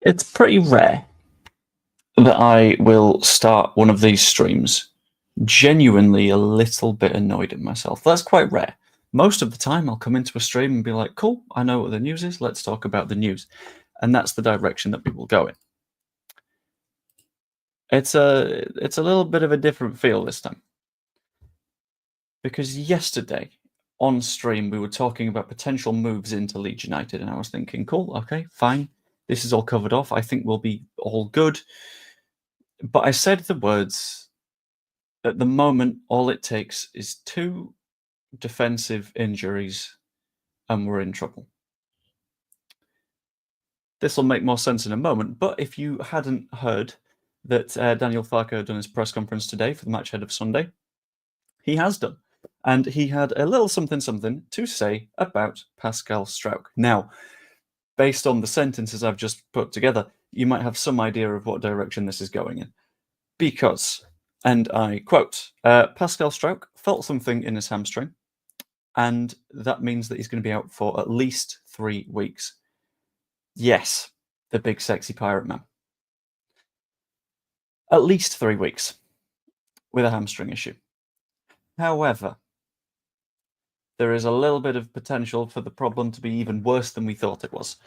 It's pretty rare that I will start one of these streams genuinely a little bit annoyed at myself. That's quite rare. Most of the time, I'll come into a stream and be like, cool, I know what the news is, let's talk about the news. And that's the direction that we will go in. It's a little bit of a different feel this time. Because yesterday, on stream, we were talking about potential moves into Leeds United, and I was thinking, cool, okay, fine. This is all covered off. I think we'll be all good. But I said the words, at the moment, all it takes is 2 defensive injuries and we're in trouble. This will make more sense in a moment, but if you hadn't heard that Daniel Farke had done his press conference today for the match ahead of Sunday, he has done. And he had a little something to say about Pascal Struijk. Now, based on the sentences I've just put together, you might have some idea of what direction this is going in. Because, and I quote, Pascal Struijk felt something in his hamstring, and that means that he's going to be out for at least 3 weeks. Yes, the big sexy pirate man. At least 3 weeks with a hamstring issue. However, there is a little bit of potential for the problem to be even worse than we thought it was.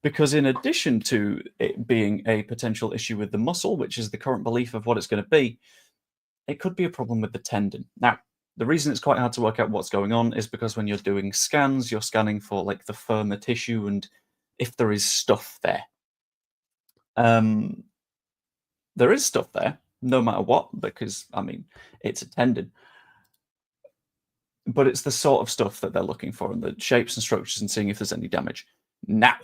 Because in addition to it being a potential issue with the muscle, which is the current belief of what it's going to be, it could be a problem with the tendon. Now, the reason it's quite hard to work out what's going on is because when you're doing scans, you're scanning for like the firmer tissue and if there is stuff there. There is stuff there, no matter what, because, I mean, it's a tendon. But it's the sort of stuff that they're looking for and the shapes and structures and seeing if there's any damage. Now,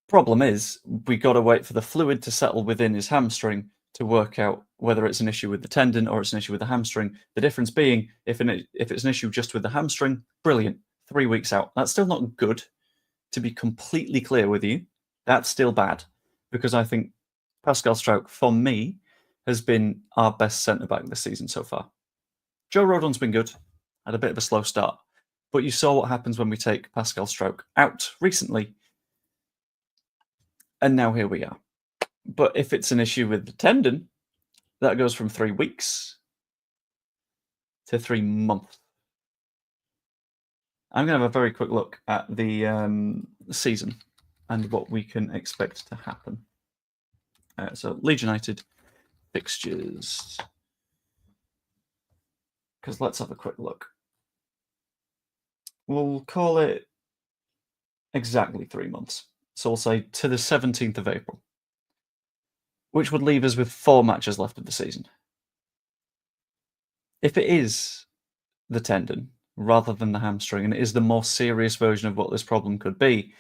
problem is, we got to wait for the fluid to settle within his hamstring to work out whether it's an issue with the tendon or it's an issue with the hamstring. The difference being, if it's an issue just with the hamstring, brilliant, 3 weeks out. That's still not good, to be completely clear with you. That's still bad, because I think Pascal Struijk, for me, has been our best centre-back this season so far. Joe Rodon's been good, had a bit of a slow start, but you saw what happens when we take Pascal Struijk out recently, and now here we are. But if it's an issue with the tendon, that goes from 3 weeks to 3 months. I'm going to have a very quick look at the season and what we can expect to happen. So Leeds United fixtures. Because let's have a quick look. We'll call it exactly 3 months. So we'll say to the 17th of April, which would leave us with 4 matches left of the season. If it is the tendon rather than the hamstring, and it is the more serious version of what this problem could be,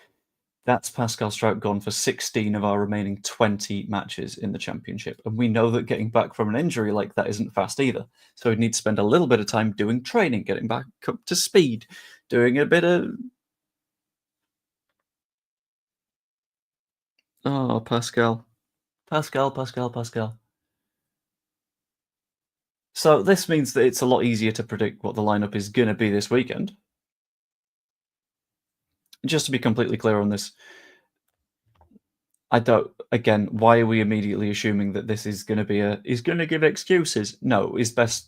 that's Pascal Struijk gone for 16 of our remaining 20 matches in the Championship. And we know that getting back from an injury like that isn't fast either. So we'd need to spend a little bit of time doing training, getting back up to speed, doing a bit of... Oh, Pascal. Pascal. So this means that it's a lot easier to predict what the lineup is going to be this weekend. Just to be completely clear on this, I don't. Again, why are we immediately assuming that this is going to be he's going to give excuses? No,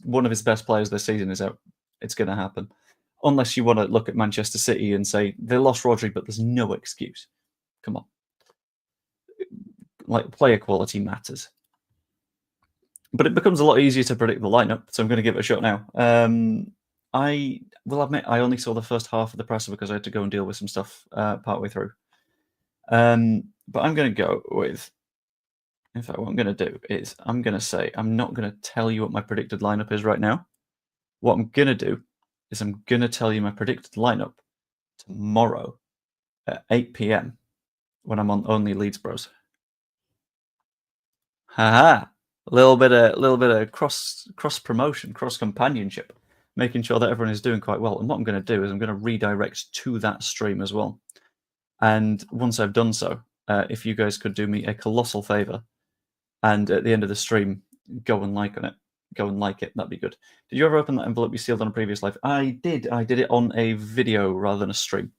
one of his best players this season is out. It's going to happen, unless you want to look at Manchester City and say they lost Rodri, but there's no excuse. Come on, like player quality matters. But it becomes a lot easier to predict the lineup, so I'm going to give it a shot now. I will admit I only saw the first half of the presser because I had to go and deal with some stuff partway through. But I'm going to go with... In fact, what I'm going to do is I'm going to say I'm not going to tell you what my predicted lineup is right now. What I'm going to do is I'm going to tell you my predicted lineup tomorrow at 8 PM when I'm on Only Leeds Bros. Haha! A little bit of cross promotion, cross companionship, making sure that everyone is doing quite well. And what I'm going to do is I'm going to redirect to that stream as well. And once I've done so, if you guys could do me a colossal favor, and at the end of the stream, go and like it, that'd be good. Did you ever open that envelope you sealed on a previous live? I did it on a video rather than a stream.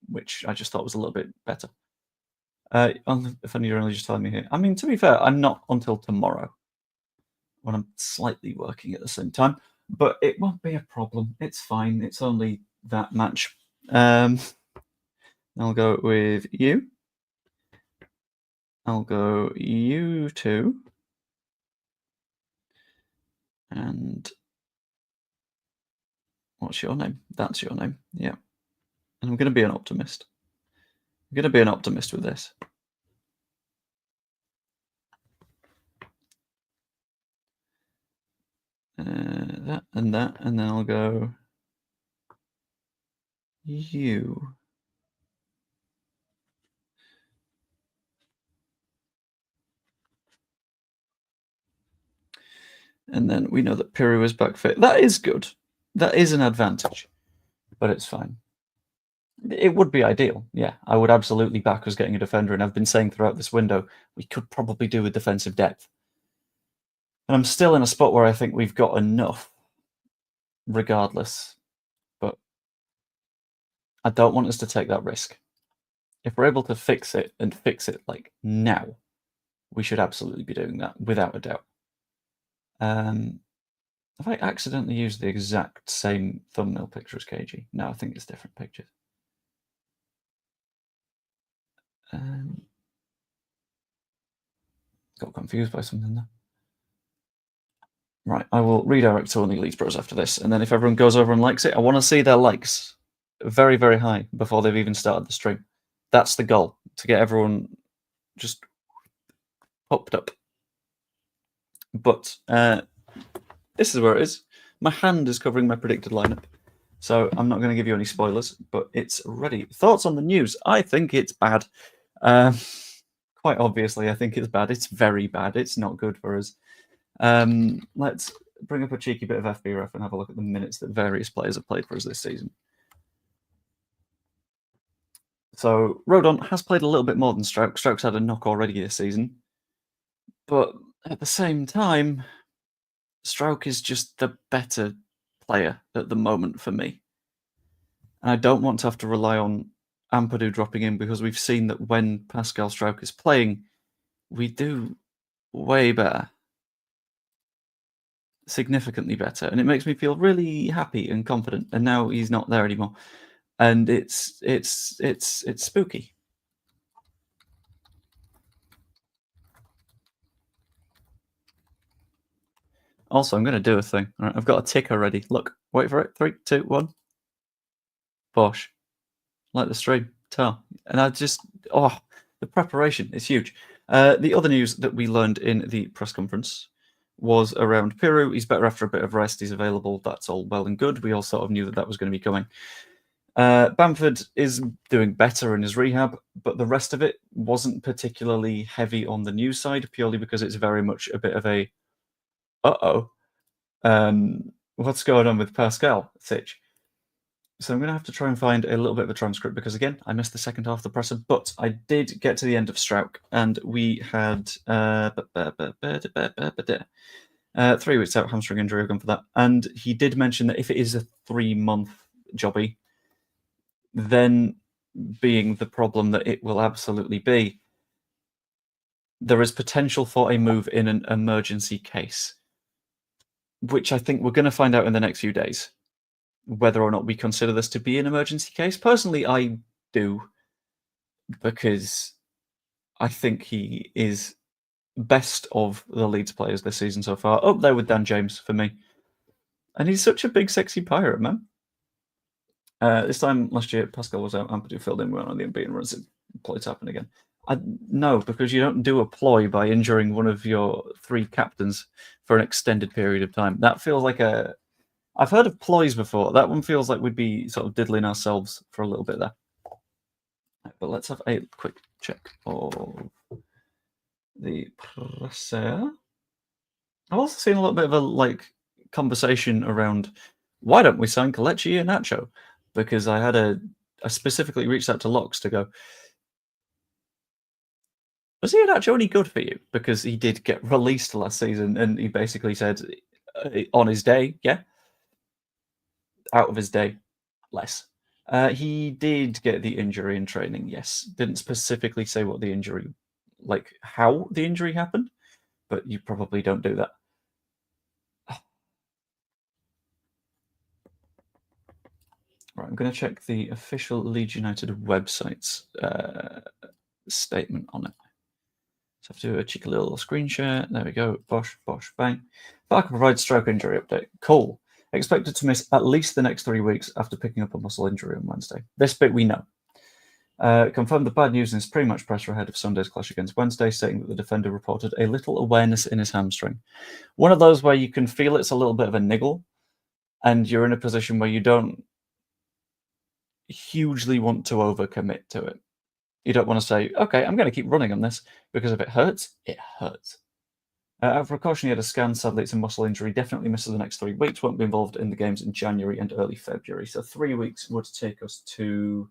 which I just thought was a little bit better. If you're only just telling me here. I mean, to be fair, I'm not until tomorrow when I'm slightly working at the same time, but it won't be a problem. It's fine. It's only that match. I'll go with you. I'll go you two. And what's your name? That's your name. Yeah. And I'm going to be an optimist. I'm going to be an optimist with this. That, and then I'll go you. And then we know that Piru is back fit. That is good. That is an advantage, but it's fine. It would be ideal. Yeah, I would absolutely back us getting a defender, and I've been saying throughout this window we could probably do with defensive depth. And I'm still in a spot where I think we've got enough, regardless. But I don't want us to take that risk. If we're able to fix it and fix it like now, we should absolutely be doing that without a doubt. Have I accidentally used the exact same thumbnail picture as KG? No, I think it's different pictures. Got confused by something there. Right, I will redirect to only Leeds Bros after this, and then if everyone goes over and likes it, I want to see their likes very, very high before they've even started the stream. That's the goal, to get everyone just hopped up. But this is where it is. My hand is covering my predicted lineup, so I'm not going to give you any spoilers, but it's ready. Thoughts on the news? I think it's bad. Quite obviously, I think it's bad. It's very bad. It's not good for us. Let's bring up a cheeky bit of FBref and have a look at the minutes that various players have played for us this season. So Rodon has played a little bit more than Struijk. Struijk's had a knock already this season. But at the same time, Struijk is just the better player at the moment for me. And I don't want to have to rely on Ampadu dropping in, because we've seen that when Pascal Struijk is playing, we do way better. Significantly better. And it makes me feel really happy and confident. And now he's not there anymore. And it's spooky. Also, I'm going to do a thing. All right, I've got a ticker ready. Look, wait for it. 3, 2, 1. Bosh. Like the stream. Tell. And I just, the preparation is huge. The other news that we learned in the press conference was around Piru. He's better after a bit of rest. He's available. That's all well and good. We all sort of knew that was going to be coming. Bamford is doing better in his rehab, but the rest of it wasn't particularly heavy on the news side, purely because it's very much a bit of a what's going on with Pascal Sitch? So I'm going to have to try and find a little bit of a transcript, because, again, I missed the second half of the presser, but I did get to the end of Struijk, and we had 3 weeks out, hamstring injury, I've gone for that. And he did mention that if it is a 3-month jobby, then being the problem that it will absolutely be, there is potential for a move in an emergency case, which I think we're going to find out in the next few days, whether or not we consider this to be an emergency case. Personally, I do, because I think he is best of the Leeds players this season so far, up there with Dan James for me. And he's such a big, sexy pirate, man. This time last year, Pascal was out, Ampadu filled in, we went on the unbeaten runs. Ploy's happened again. No, because you don't do a ploy by injuring one of your 3 captains for an extended period of time. That feels like a... I've heard of ploys before. That one feels like we'd be sort of diddling ourselves for a little bit there. But let's have a quick check of the presser. I've also seen a little bit of a conversation around, why don't we sign Kelechi and Nacho? Because I specifically reached out to Locks to go, was he Nacho any good for you? Because he did get released last season, and he basically said, on his day, yeah. Out of his day, less. He did get the injury in training, yes. Didn't specifically say what the injury, like how the injury happened, but you probably don't do that. Right, I'm going to check the official Leeds United website's statement on it. So I have to do a cheeky little screen share. There we go. Bosh, bosh, bang. Farke provides stroke injury update. Cool. Expected to miss at least the next 3 weeks after picking up a muscle injury on Wednesday. This bit we know. Confirmed the bad news in his pre-match presser ahead of Sunday's clash against Wednesday, stating that the defender reported a little awareness in his hamstring. One of those where you can feel it's a little bit of a niggle, and you're in a position where you don't hugely want to overcommit to it. You don't want to say, okay, I'm going to keep running on this, because if it hurts, it hurts. Out of precaution, he had a scan. Sadly, it's a muscle injury. Definitely misses the next 3 weeks. Won't be involved in the games in January and early February. So 3 weeks would take us to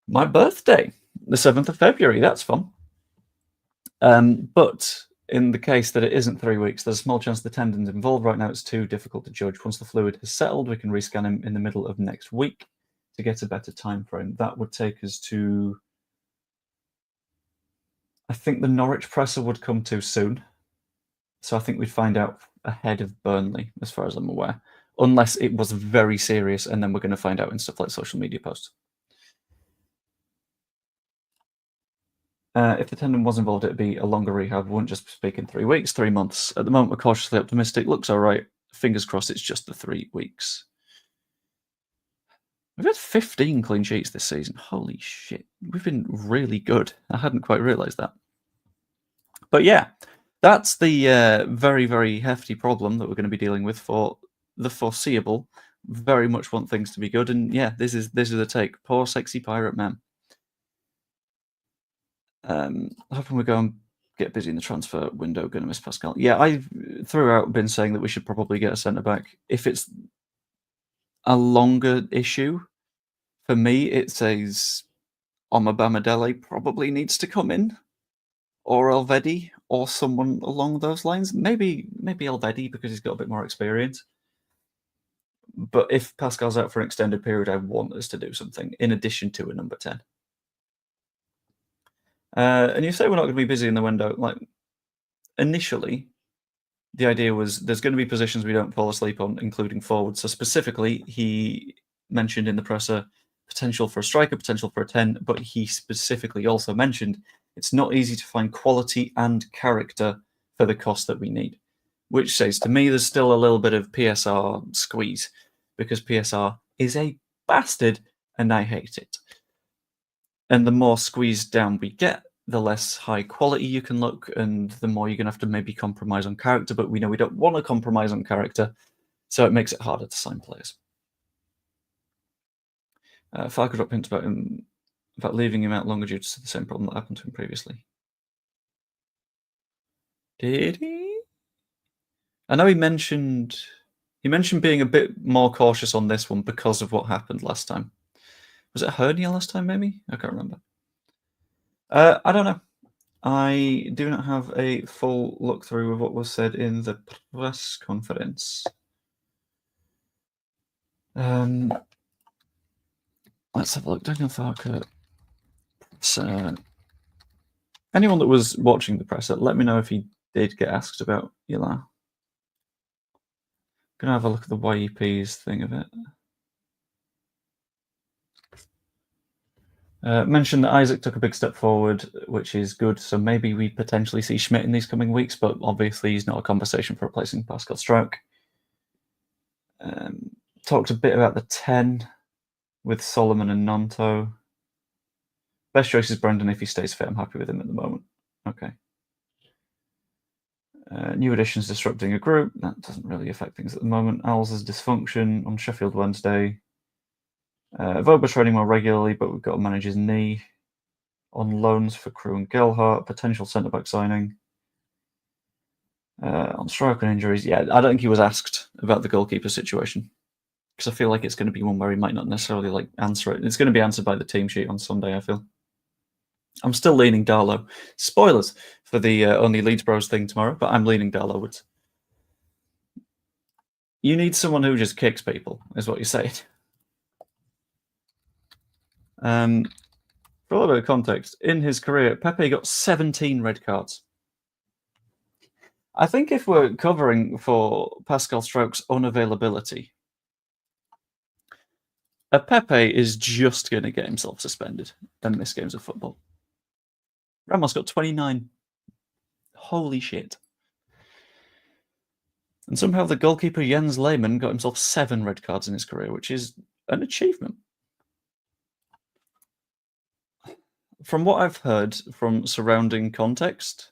my birthday, the 7th of February. That's fun. But in the case that it isn't 3 weeks, there's a small chance the tendon's involved. Right now, it's too difficult to judge. Once the fluid has settled, we can rescan him in the middle of next week to get a better time frame. That would take us to, I think the Norwich presser would come too soon. So I think we'd find out ahead of Burnley, as far as I'm aware. Unless it was very serious, and then we're going to find out in stuff like social media posts. If the tendon was involved, it'd be a longer rehab. We wouldn't just speak in 3 weeks, 3 months. At the moment, we're cautiously optimistic. Looks all right. Fingers crossed it's just the 3 weeks. We've had 15 clean sheets this season. Holy shit. We've been really good. I hadn't quite realised that. But yeah, that's the very, very hefty problem that we're going to be dealing with for the foreseeable. Very much want things to be good. And yeah, this is the take. Poor sexy pirate man. Hoping we go and get busy in the transfer window. Going to miss Pascal. Yeah, I've throughout been saying that we should probably get a centre back. If it's a longer issue, for me, it says Omabamidele probably needs to come in, or Elvedi, or someone along those lines. Maybe Elvedi because he's got a bit more experience. But if Pascal's out for an extended period, I want us to do something in addition to a number 10. And you say we're not going to be busy in the window. Like, initially, the idea was there's going to be positions we don't fall asleep on, including forwards. So specifically, he mentioned in the presser potential for a striker, potential for a 10, but he specifically also mentioned it's not easy to find quality and character for the cost that we need, which says to me there's still a little bit of PSR squeeze, because PSR is a bastard and I hate it. And the more squeezed down we get, the less high quality you can look, and the more you're going to have to maybe compromise on character. But we know we don't want to compromise on character, so it makes it harder to sign players. Farke dropped hints about leaving him out longer due to the same problem that happened to him previously. Did he? I know he mentioned being a bit more cautious on this one because of what happened last time. Was it hernia last time, maybe? I can't remember. I don't know. I do not have a full look through of what was said in the press conference. Let's have a look. Daniel Farke. Anyone that was watching the presser, let me know if he did get asked about Yila. Gonna have a look at the YEP's thing of it. Mentioned that Isaac took a big step forward, which is good. So maybe we potentially see Schmidt in these coming weeks, but obviously he's not a conversation for replacing Pascal Struijk. Talked a bit about the 10 with Solomon and Nonto. Best choice is Brendan if he stays fit. I'm happy with him at the moment. Okay. New additions disrupting a group. That doesn't really affect things at the moment. Owls' dysfunction on Sheffield Wednesday. Voba training more regularly, but we've got to manage his knee. On loans for Crew and Gelhardt. Potential centre-back signing. On strike and injuries. Yeah, I don't think he was asked about the goalkeeper situation, because I feel like it's going to be one where he might not necessarily answer it. It's going to be answered by the team sheet on Sunday, I feel. I'm still leaning Darlow. Spoilers for the Only Leeds Bros thing tomorrow, but I'm leaning Darlowwards. You need someone who just kicks people, is what you're saying. For a little bit of context, in his career, Pepe got 17 red cards. I think if we're covering for Pascal Struijk's unavailability, a Pepe is just going to get himself suspended and miss games of football. Ramos got 29. Holy shit. And somehow the goalkeeper Jens Lehmann got himself 7 red cards in his career, which is an achievement. From what I've heard from surrounding context,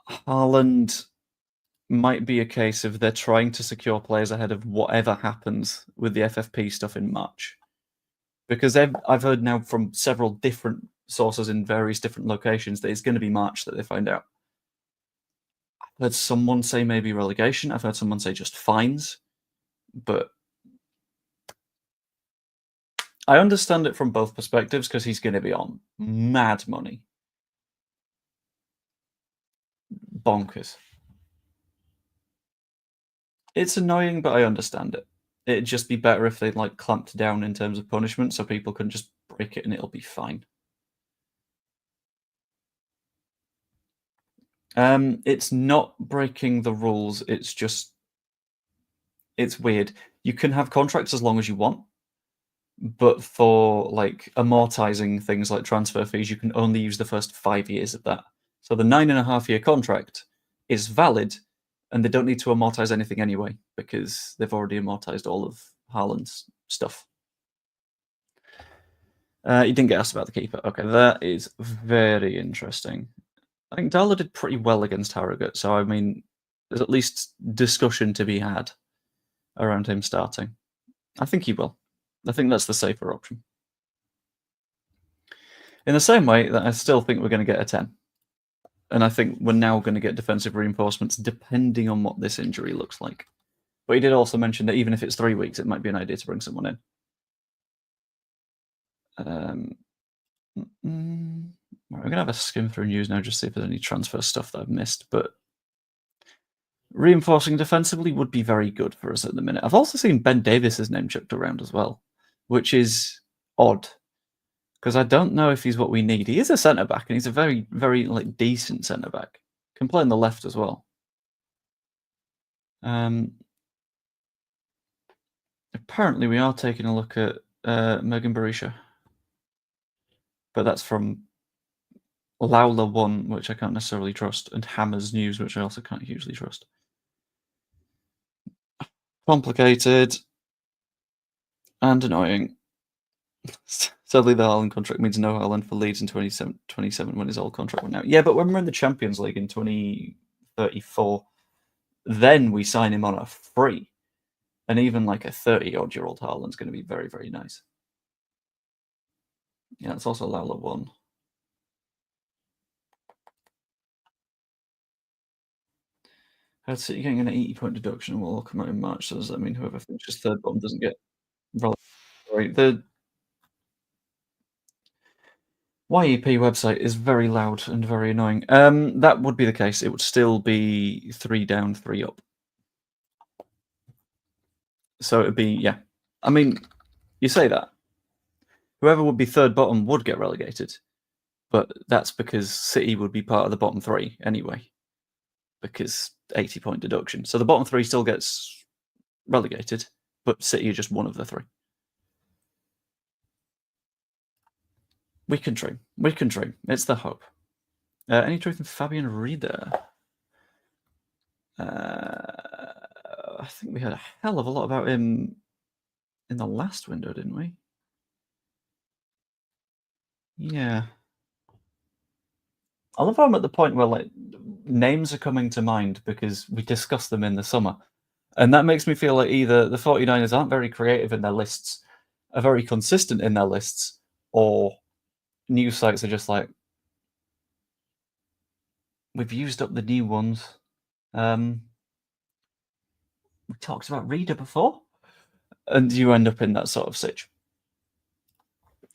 Haaland might be a case of they're trying to secure players ahead of whatever happens with the FFP stuff in March. Because I've heard now from several different sources in various different locations that it's going to be March that they find out. I've heard someone say maybe relegation. I've heard someone say just fines. But I understand it from both perspectives because he's going to be on mad money. Bonkers. It's annoying, but I understand it. It'd just be better if they clamped down in terms of punishment so people can just break it and it'll be fine. It's not breaking the rules. It's weird. You can have contracts as long as you want, but for amortizing things like transfer fees, you can only use the first 5 years of that. So the 9.5-year contract is valid, and they don't need to amortize anything anyway because they've already amortized all of Haaland's stuff. You didn't get asked about the keeper. Okay, that is very interesting. I think Dala did pretty well against Harrogate, so I mean, there's at least discussion to be had around him starting. I think he will. I think that's the safer option. In the same way that I still think we're going to get a 10. And I think we're now going to get defensive reinforcements depending on what this injury looks like. But he did also mention that even if it's 3 weeks, it might be an idea to bring someone in. We're going to have a skim through news now, just see if there's any transfer stuff that I've missed. But reinforcing defensively would be very good for us at the minute. I've also seen Ben Davis's name chucked around as well, which is odd because I don't know if he's what we need. He is a centre back, and he's a very, very decent centre back. Can play on the left as well. Apparently, we are taking a look at Megan Barisha, but that's from Lowler 1, which I can't necessarily trust, and Hammer's News, which I also can't hugely trust. Complicated and annoying. Sadly, the Haaland contract means no Haaland for Leeds in 2027 when his old contract went out. Yeah, but when we're in the Champions League in 2034, then we sign him on a free. And even a 30-odd-year-old Haaland's going to be very, very nice. Yeah, it's also Lowler 1. How's City getting an 80-point deduction will all come out in March? So does that mean whoever finishes third bottom doesn't get relegated? The YEP website is very loud and very annoying. That would be the case. It would still be 3 down, 3 up. So it'd be, yeah. I mean, you say that. Whoever would be third bottom would get relegated. But that's because City would be part of the bottom 3 anyway. Because 80-point deduction. So the bottom 3 still gets relegated, but City are just one of the 3. We can dream. We can dream. It's the hope. Any truth in Fabian Rieder? I think we had a hell of a lot about him in the last window, didn't we? Yeah. I love how I'm at the point where names are coming to mind because we discussed them in the summer. And that makes me feel like either the 49ers aren't very creative in their lists, are very consistent in their lists, or news sites are just like, we've used up the new ones. We talked about Reader before, and you end up in that sort of sitch.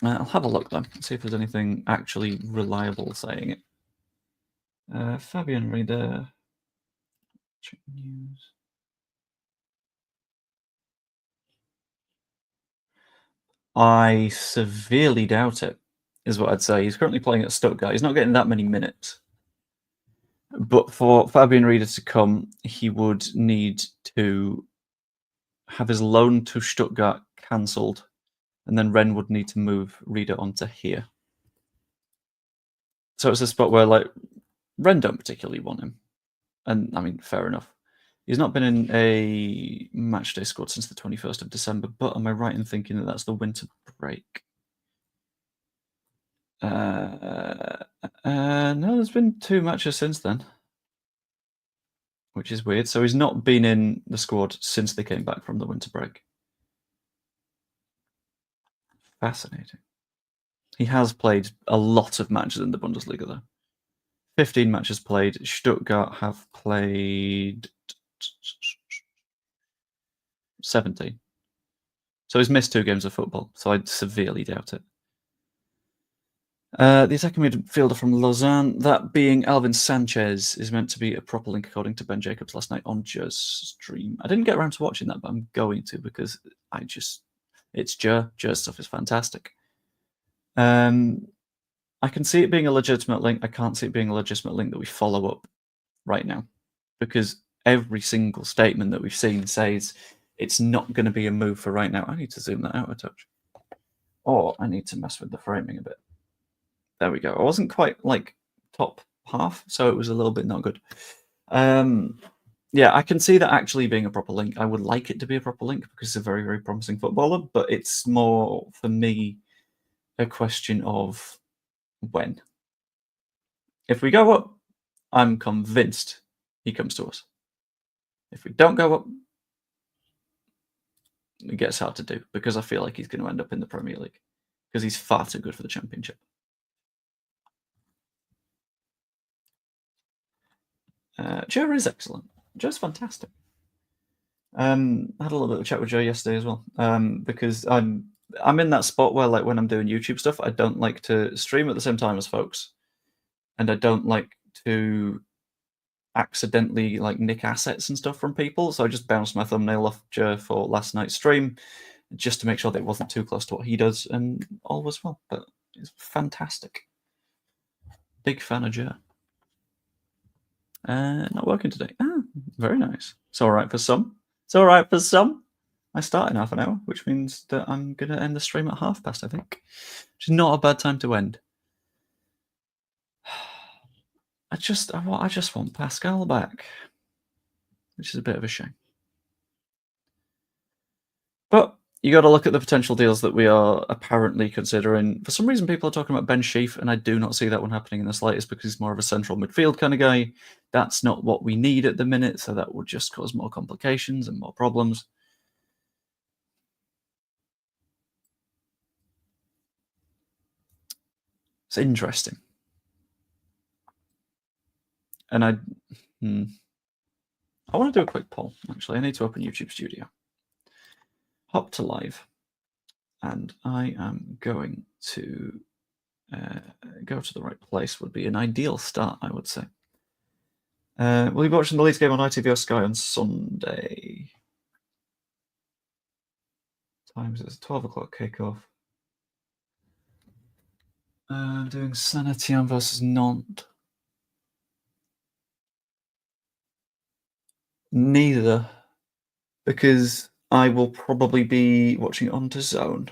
I'll have a look though, see if there's anything actually reliable saying it. Fabian Reader, check news. I severely doubt it, is what I'd say. He's currently playing at Stuttgart. He's not getting that many minutes. But for Fabian Rieder to come, he would need to have his loan to Stuttgart cancelled, and then Rennes would need to move Rieder onto here. So it's a spot where, like, Rennes don't particularly want him. And, I mean, fair enough. He's not been in a matchday squad since the 21st of December, but am I right in thinking that that's the winter break? No, there's been 2 matches since then, which is weird. So he's not been in the squad since they came back from the winter break. Fascinating. He has played a lot of matches in the Bundesliga, though. 15 matches played. Stuttgart have played 17. So he's missed 2 games of football, so I'd severely doubt it. The attacking midfielder from Lausanne, that being Alvin Sanchez, is meant to be a proper link according to Ben Jacobs last night on Jer's stream. I didn't get around to watching that, but I'm going to because it's Jer. Jer's stuff is fantastic. I can see it being a legitimate link. I can't see it being a legitimate link that we follow up right now because every single statement that we've seen says it's not going to be a move for right now. I need to zoom that out a touch. Or I need to mess with the framing a bit. There we go. I wasn't quite like top half, so it was a little bit not good. Yeah, I can see that actually being a proper link. I would like it to be a proper link because he's a very, very promising footballer, but it's more, for me, a question of when. If we go up, I'm convinced he comes to us. If we don't go up, it gets hard to do because I feel like he's going to end up in the Premier League because he's far too good for the Championship. Joe is excellent. Joe's fantastic. I had a little bit of a chat with Joe yesterday as well because I'm in that spot where, like, when I'm doing YouTube stuff, I don't like to stream at the same time as folks, and I don't like to accidentally like nick assets and stuff from people. So I just bounced my thumbnail off Joe for last night's stream just to make sure that it wasn't too close to what he does, and all was well. But it's fantastic. Big fan of Joe. Not working today. Ah, very nice. It's all right for some. It's all right for some. I start in half an hour, which means that I'm going to end the stream at past, I think. Which is not a bad time to end. I just want Pascal back, which is a bit of a shame. But you got to look at the potential deals that we are apparently considering. For some reason, people are talking about Ben Sheaf, and I do not see that one happening in the slightest because he's more of a central midfield kind of guy. That's not what we need at the minute, so that would just cause more complications and more problems. It's interesting. And I want to do a quick poll, actually. I need to open YouTube Studio. Hop to live. And I am going to go to the right place would be an ideal start, I would say. Will you be watching the Leeds game on ITV or Sky on Sunday? Times it's 12 o'clock kickoff. Doing Saint-Étienne versus Nantes. Neither, because I will probably be watching it on DAZN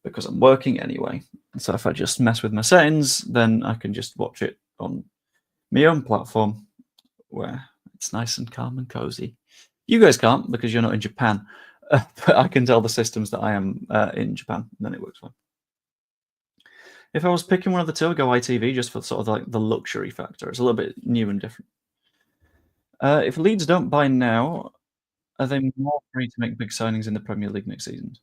because I'm working anyway. So if I just mess with my settings, then I can just watch it on my own platform where it's nice and calm and cozy. You guys can't because you're not in Japan, but I can tell the systems that I am in Japan, and then it works fine. If I was picking one of the two, I'd go ITV just for sort of like the luxury factor. It's a little bit new and different. If Leeds don't buy now, are they more free to make big signings in the Premier League next season?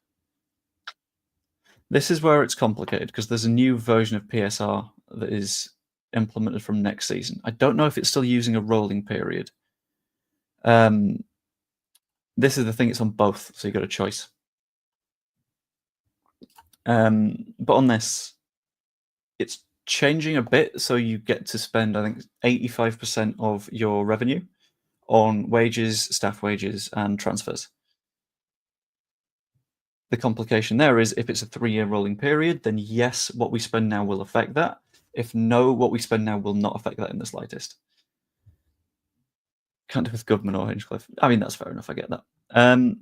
This is where it's complicated because there's a new version of PSR that is implemented from next season. I don't know if it's still using a rolling period. This is the thing, it's on both, so you've got a choice. But on this, it's changing a bit, so you get to spend, I think, 85% of your revenue on wages, staff wages, and transfers. The complication there is if it's a 3-year rolling period, then yes, what we spend now will affect that. If no, what we spend now will not affect that in the slightest. Can't do with government or Hinchcliffe. I mean, that's fair enough. I get that.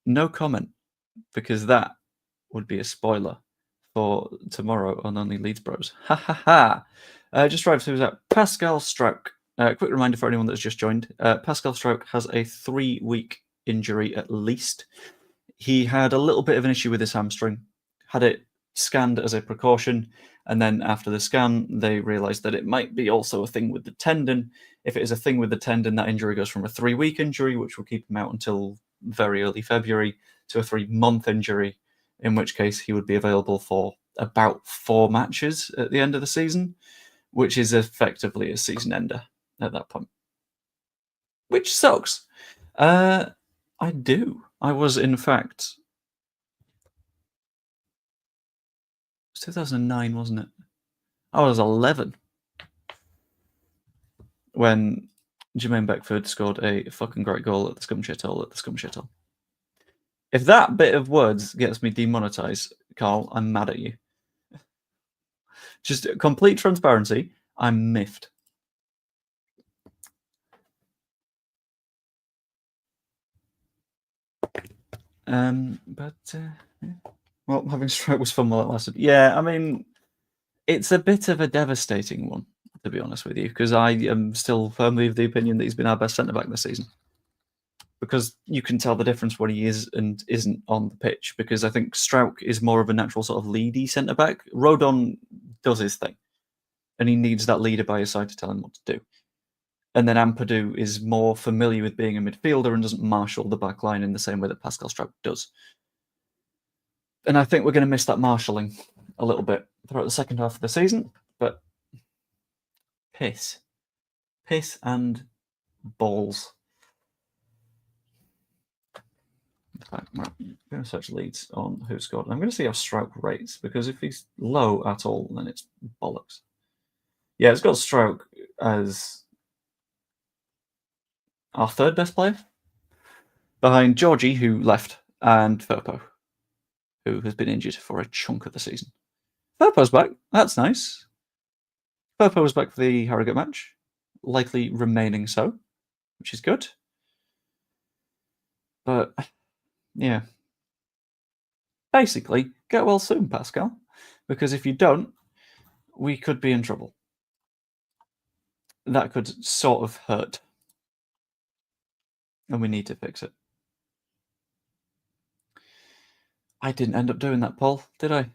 No comment, because that would be a spoiler for tomorrow on Only Leeds Bros. Ha ha ha. Just right through that. Pascal Struijk. Quick reminder for anyone that's just joined. Pascal Struijk has a 3-week injury at least. He had a little bit of an issue with his hamstring, had it scanned as a precaution, and then after the scan, they realized that it might be also a thing with the tendon. If it is a thing with the tendon, that injury goes from a 3-week injury, which will keep him out until very early February, to a 3-month injury, in which case he would be available for about 4 matches at the end of the season, which is effectively a season ender at that point. Which sucks. I do. I was, in fact, it was 2009, wasn't it? I was 11 when Jermaine Beckford scored a fucking great goal at the scum shithole at the scum shithole. If that bit of words gets me demonetized, Carl, I'm mad at you. Just complete transparency, I'm miffed. Well, having Struijk was fun while it lasted. Yeah, I mean, it's a bit of a devastating one, to be honest with you, because I am still firmly of the opinion that he's been our best centre-back this season. Because you can tell the difference when he is and isn't on the pitch, because I think Struijk is more of a natural sort of leady centre-back. Rodon does his thing, and he needs that leader by his side to tell him what to do. And then Ampadu is more familiar with being a midfielder and doesn't marshal the back line in the same way that Pascal Struijk does. And I think we're going to miss that marshalling a little bit throughout the second half of the season, but piss and balls. In fact, I'm going to search Leeds on who scored. I'm going to see how Struijk rates, because if he's low at all, then it's bollocks. Yeah, it's got Struijk as our 3rd best player, behind Georgie, who left, and Firpo, who has been injured for a chunk of the season. Firpo's back. That's nice. Firpo was back for the Harrogate match, likely remaining so, which is good. But, yeah. Basically, get well soon, Pascal, because if you don't, we could be in trouble. That could sort of hurt. And we need to fix it. I didn't end up doing that, Paul, did I?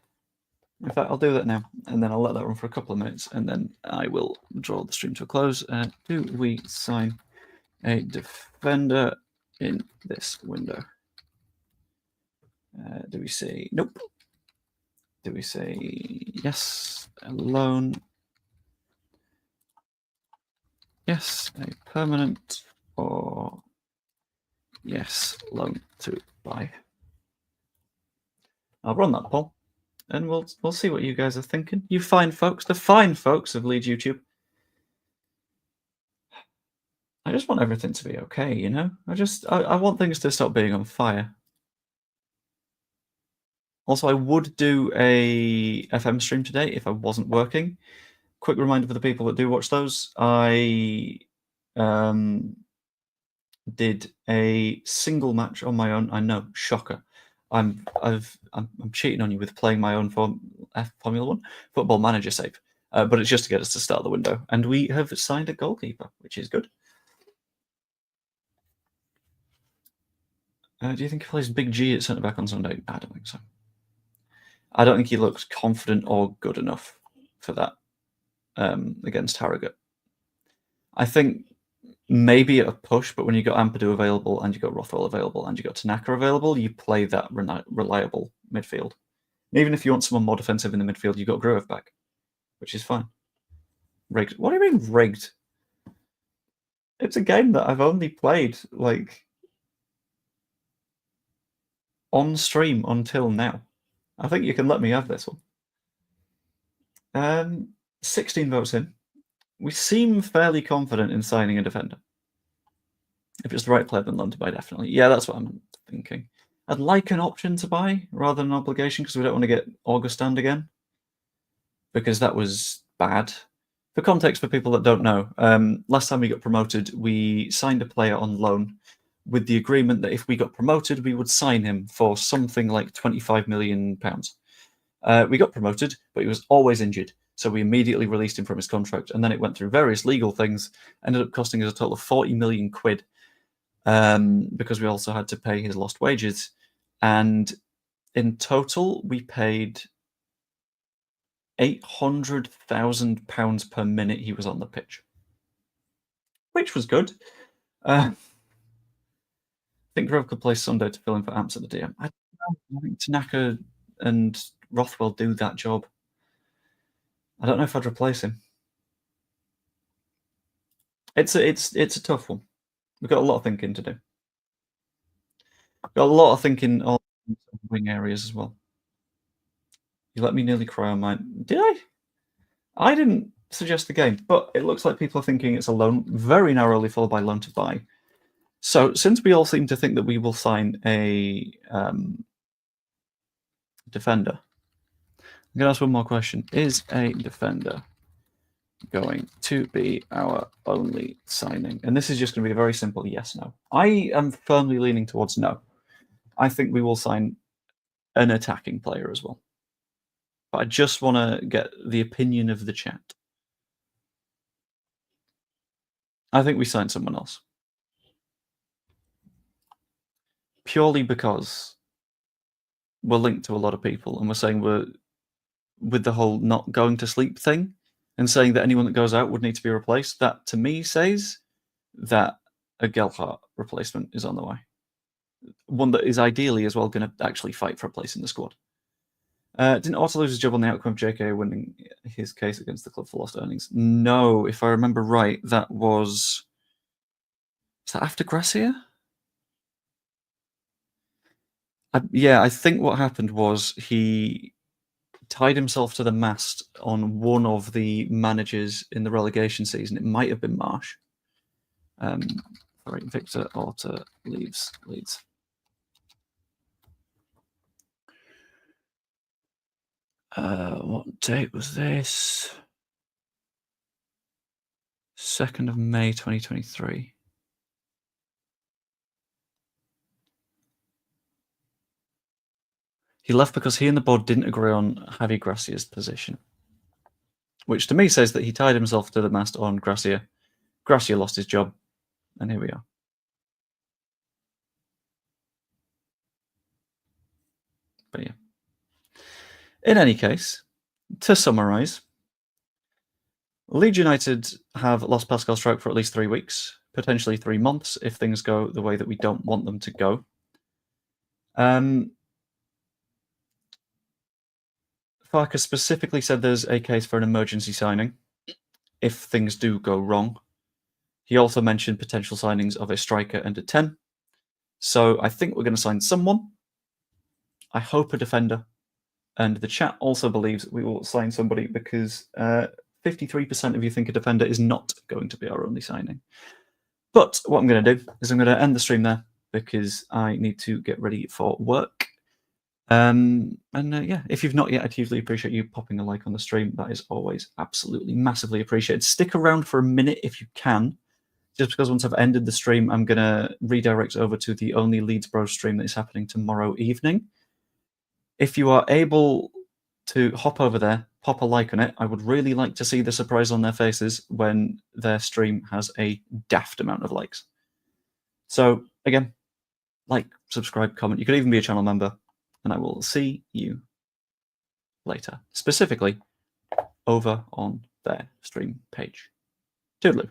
In fact, I'll do that now, and then I'll let that run for a couple of minutes, and then I will draw the stream to a close. Do we sign a defender in this window? Do we say nope? Do we say yes, a loan? Yes, a permanent, or yes, loan to buy? I'll run that poll, and we'll see what you guys are thinking. You fine folks, the fine folks of Leeds YouTube. I just want everything to be okay, you know? I want things to stop being on fire. Also, I would do a FM stream today if I wasn't working. Quick reminder for the people that do watch those, I did a single match on my own. I know, shocker. I'm cheating on you with playing my own Formula 1 Football Manager save, but it's just to get us to start the window. And we have signed a goalkeeper, which is good. Do you think he plays Big G at centre back on Sunday? I don't think so. I don't think he looks confident or good enough for that against Harrogate. I think maybe at a push, but when you got Ampadu available and you got Rothwell available and you got Tanaka available, you play that reliable midfield. And even if you want someone more defensive in the midfield, you got Gruev back, which is fine. Rigged. What do you mean rigged? It's a game that I've only played like on stream until now. I think you can let me have this one. 16 votes in. We seem fairly confident in signing a defender. If it's the right player, then loan to buy, definitely. Yeah, that's what I'm thinking. I'd like an option to buy rather than an obligation because we don't want to get Augustin again, because that was bad. For context, for people that don't know, last time we got promoted, we signed a player on loan with the agreement that if we got promoted, we would sign him for something like £25 million. We got promoted, but he was always injured. So we immediately released him from his contract, and then it went through various legal things, ended up costing us a total of 40 million quid, because we also had to pay his lost wages. And in total, we paid £800,000 per minute he was on the pitch, which was good. I think Grove could play Sunday to fill in for Amps at the DM. I think Tanaka and Rothwell do that job. I don't know if I'd replace him. It's a tough one. We've got a lot of thinking to do. We've got a lot of thinking on wing areas as well. You let me nearly cry on mine. Did I? I didn't suggest the game, but it looks like people are thinking it's a loan, very narrowly followed by loan to buy. So since we all seem to think that we will sign a defender, I'm going to ask one more question. Is a defender going to be our only signing? And this is just going to be a very simple yes/no. I am firmly leaning towards no. I think we will sign an attacking player as well. But I just want to get the opinion of the chat. I think we sign someone else. Purely because we're linked to a lot of people, and we're saying we're with the whole not going to sleep thing, and saying that anyone that goes out would need to be replaced. That to me says that a Gelhardt replacement is on the way. One that is ideally as well going to actually fight for a place in the squad. Didn't Otto lose his job on the outcome of JK winning his case against the club for lost earnings? No, if I remember right, that was that after Gracia? I think what happened was he tied himself to the mast on one of the managers in the relegation season. It might have been Marsh. Sorry, Victor Orta leaves Leeds. What date was this? 2nd of May 2023. He left because he and the board didn't agree on Javi Gracia's position, which to me says that he tied himself to the mast on Gracia. Gracia lost his job, and here we are. But yeah. In any case, to summarise, Leeds United have lost Pascal Struijk for at least 3 weeks, potentially 3 months if things go the way that we don't want them to go. Farke specifically said there's a case for an emergency signing if things do go wrong. He also mentioned potential signings of a striker and a 10. So I think we're going to sign someone. I hope a defender. And the chat also believes we will sign somebody because 53% of you think a defender is not going to be our only signing. But what I'm going to do is I'm going to end the stream there because I need to get ready for work. Yeah, if you've not yet, I'd hugely appreciate you popping a like on the stream. That is always absolutely massively appreciated. Stick around for a minute if you can, just because once I've ended the stream, I'm going to redirect over to the only Leeds Bros stream that is happening tomorrow evening. If you are able to hop over there, pop a like on it. I would really like to see the surprise on their faces when their stream has a daft amount of likes. So again, like, subscribe, comment. You could even be a channel member. And I will see you later, specifically over on their stream page. Toodaloo.